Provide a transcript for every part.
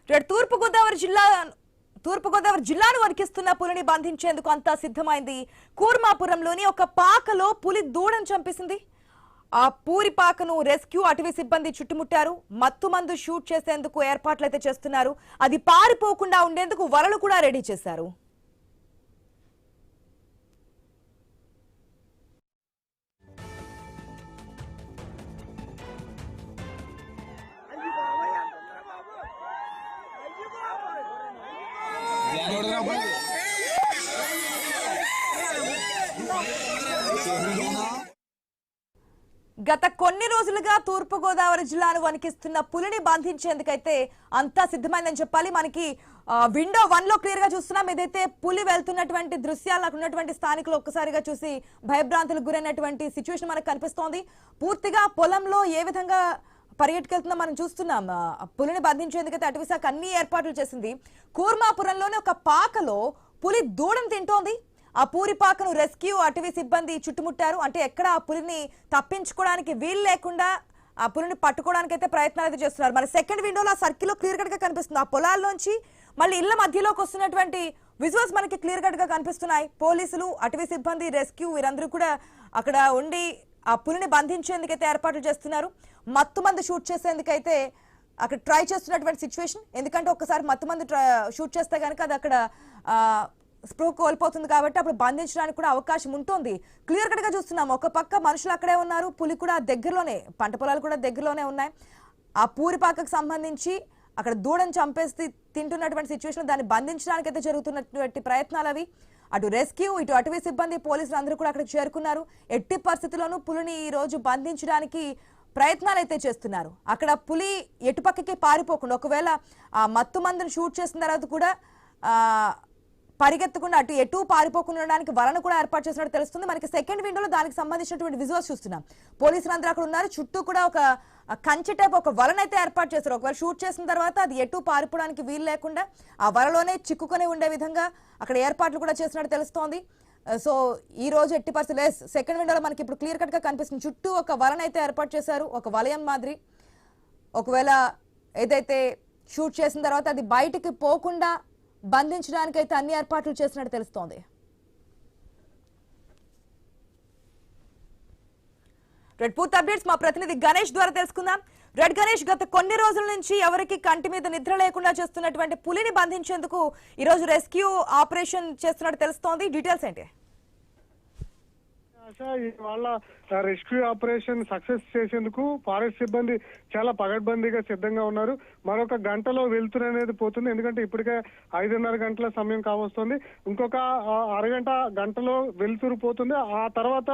తూర్పుగోదావరి జిల్లాను వణికిస్తున్న పులిని బంధించేందుకు అంతా సిద్ధమైంది. కూర్మాపురంలోని ఒక పాకలో పులి దూడను చంపేసింది. ఆ పూరి పాకను రెస్క్యూ అటవీ సిబ్బంది చుట్టుముట్టారు. మత్తుమందు షూట్ చేసేందుకు ఏర్పాట్లయితే చేస్తున్నారు. అది పారిపోకుండా ఉండేందుకు వలలు కూడా రెడీ చేశారు. గత కొన్ని రోజులుగా తూర్పుగోదావరి జిల్లాను వణికిస్తున్న పులిని బంధించేందుకైతే అంతా సిద్ధమైందని చెప్పాలి. మనకి విండో 1 లో క్లియర్ గా చూస్తున్నాం. ఏదైతే పులి వెళ్తున్నటువంటి దృశ్యాలు అక్కడ ఉన్నటువంటి స్థానికులు ఒక్కసారిగా చూసి భయభ్రాంతులకు గురైనటువంటి సిచ్యువేషన్ మనకు కనిపిస్తోంది. పూర్తిగా పొలంలో ఏ విధంగా పర్యటకెళ్తుందో మనం చూస్తున్నాం. పులిని బంధించేందుకైతే అటవీ శాఖ అన్ని ఏర్పాట్లు చేసింది. కూర్మాపురంలోని ఒక పాకలో పులి దూడను తింటోంది. ఆ పూరి పాకను రెస్క్యూ అటవీ సిబ్బంది చుట్టుముట్టారు. అంటే ఎక్కడ ఆ పులిని తప్పించుకోవడానికి వీలు లేకుండా ఆ పులిని పట్టుకోవడానికి అయితే ప్రయత్నాలు అయితే చేస్తున్నారు. మరి సెకండ్ విండోలో ఆ సర్కిల్ క్లియర్ కట్ గా కనిపిస్తుంది. ఆ పొలాల్లోంచి మళ్ళీ ఇళ్ల మధ్యలోకి వస్తున్నటువంటి విజువల్స్ మనకి క్లియర్ కట్ గా కనిపిస్తున్నాయి. పోలీసులు, అటవీ సిబ్బంది, రెస్క్యూ వీరందరూ కూడా అక్కడ ఉండి ఆ పులిని బంధించేందుకైతే ఏర్పాట్లు చేస్తున్నారు. మత్తుమందు షూట్ చేసేందుకైతే అక్కడ ట్రై చేస్తున్నటువంటి సిచ్యువేషన్. ఎందుకంటే ఒక్కసారి మత్తుమందు షూట్ చేస్తే కనుక అది అక్కడ స్ప్రూ కోల్పోతుంది కాబట్టి అప్పుడు బంధించడానికి కూడా అవకాశం ఉంటుంది. క్లియర్ కట్ గా చూస్తున్నాం. ఒక పక్క మనుషులు అక్కడే ఉన్నారు, పులి కూడా దగ్గరలోనే, పంట పొలాలు కూడా దగ్గరలోనే ఉన్నాయి. ఆ పూరిపాకకు సంబంధించి అక్కడ దూడను చంపేసి తింటున్నటువంటి సిచ్యువేషన్, దాన్ని బంధించడానికి అయితే జరుగుతున్నటువంటి ప్రయత్నాలు అవి. అటు రెస్క్యూ, ఇటు అటవీ సిబ్బంది, పోలీసులు అందరూ కూడా అక్కడికి చేరుకున్నారు. ఎట్టి పరిస్థితుల్లోనూ పులిని ఈ రోజు బంధించడానికి ప్రయత్నాలు అయితే చేస్తున్నారు. అక్కడ పులి ఎటుపక్కకి పారిపోకుండా, ఒకవేళ ఆ మత్తు మందును షూట్ చేసిన తర్వాత కూడా పరిగెత్తకుండా అటు ఎటు పారిపోకుండా ఉండడానికి వలను కూడా ఏర్పాటు చేసినట్టు తెలుస్తుంది. మనకి సెకండ్ విండోలో దానికి సంబంధించినటువంటి విజువల్స్ చూస్తున్నాం. పోలీసులు అందరూ అక్కడ ఉన్నారు. చుట్టూ కూడా ఒక కంచె టైప్ ఒక వలను అయితే ఏర్పాటు చేస్తారు. ఒకవేళ షూట్ చేసిన తర్వాత అది ఎటు పారిపోవడానికి వీలు లేకుండా ఆ వలలోనే చిక్కుకొని ఉండే విధంగా అక్కడ ఏర్పాట్లు కూడా చేసినట్టు తెలుస్తోంది. సో ఈ రోజు ఎట్టి పరిస్థితులు సెకండ్ విండోలో మనకి ఇప్పుడు క్లియర్ కట్ గా కనిపిస్తుంది. చుట్టూ ఒక వలను అయితే ఏర్పాటు చేశారు, ఒక వలయం మాదిరి. ఒకవేళ ఏదైతే షూట్ చేసిన తర్వాత అది బయటికి పోకుండా బంధించడానికి అయితే అన్ని ఏర్పాట్లు చేసినట్టు తెలుస్తోంది. పూర్తి అప్డేట్స్ మా ప్రతినిధి గణేష్ ద్వారా తెలుసుకుందాం. గణేష్, గత కొన్ని రోజుల నుంచి ఎవరికి కంటి మీద నిద్ర లేకుండా చేస్తున్నటువంటి పులిని బంధించేందుకు ఈ రోజు రెస్క్యూ ఆపరేషన్ చేస్తున్నట్టు తెలుస్తోంది. డీటెయిల్స్ ఏంటి? ఇవాళ రెస్క్యూ ఆపరేషన్ సక్సెస్ చేసేందుకు ఫారెస్ట్ సిబ్బంది చాలా పగడ్బందీగా సిద్ధంగా ఉన్నారు. మరొక గంటలో వెళ్తురు అనేది పోతుంది. ఎందుకంటే ఇప్పటికే 5:30 గంటల సమయం కావస్తుంది. ఇంకొక గంటలో వెళ్తురు పోతుంది. ఆ తర్వాత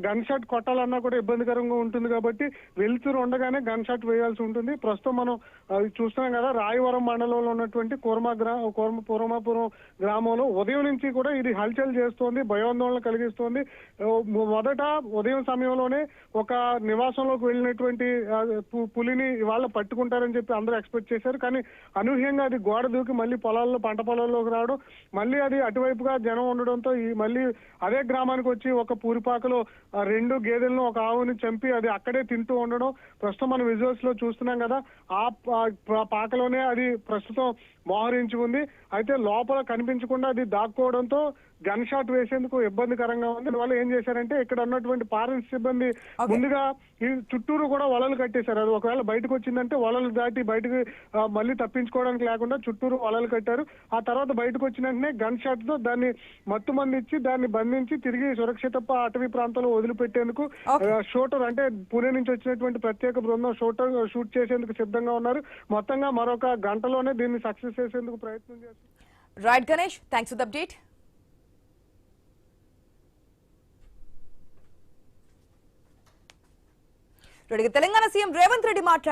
గన్ షాట్ కొట్టాలన్నా కూడా ఇబ్బందికరంగా ఉంటుంది కాబట్టి వెళ్తురు ఉండగానే గన్ షాట్ వేయాల్సి ఉంటుంది. ప్రస్తుతం మనం చూస్తున్నాం కదా, రాయవరం మండలంలో ఉన్నటువంటి కూర్మాపురం గ్రామంలో ఉదయం నుంచి కూడా ఇది హల్చల్ చేస్తోంది, భయాందోళన కలిగిస్తోంది. మొదట ఉదయం సమయంలోనే ఒక నివాసంలోకి వెళ్ళినటువంటి పులిని ఇవాళ పట్టుకుంటారని చెప్పి అందరూ ఎక్స్పెక్ట్ చేశారు. కానీ అనూహ్యంగా అది గోడ దూకి మళ్ళీ పంట పొలాల్లోకి రావడం, మళ్ళీ అది అటువైపుగా జనం ఉండడంతో మళ్ళీ అదే గ్రామానికి వచ్చి ఒక పూరిపాకలో 2 గేదెలను, ఒక ఆవుని చంపి అది అక్కడే తింటూ ఉండడం ప్రస్తుతం మనం విజువల్స్ లో చూస్తున్నాం కదా. ఆ పాకలోనే అది ప్రస్తుతం మోహరించి ఉంది. అయితే లోపల కనిపించకుండా అది దాక్కోవడంతో గన్ షాట్ వేసేందుకు ఇబ్బందికరంగా ఉంది. వాళ్ళు ఏం చేశారంటే ఇక్కడ ఉన్నటువంటి ఫారెస్ట్ సిబ్బంది ముందుగా ఈ చుట్టూరు కూడా వలలు కట్టేశారు. అది ఒకవేళ బయటకు వచ్చిందంటే వలలు దాటి బయటకు మళ్ళీ తప్పించుకోవడానికి లేకుండా చుట్టూరు వలలు కట్టారు. ఆ తర్వాత బయటకు వచ్చిన వెంటనే గన్ షాట్ తో దాన్ని మత్తుమంది ఇచ్చి దాన్ని బంధించి తిరిగి సురక్షిత అటవీ ప్రాంతంలో వదిలిపెట్టేందుకు షూటర్, అంటే పూణే నుంచి వచ్చినటువంటి ప్రత్యేక బృందం షూట్ చేసేందుకు సిద్ధంగా ఉన్నారు. మొత్తంగా మరొక గంటలోనే దీన్ని సక్సెస్ చేసేందుకు ప్రయత్నం చేస్తున్నారు. Right Ganesh, thanks for the update. Telangana CM Revanth Reddy మాట్లాడారు.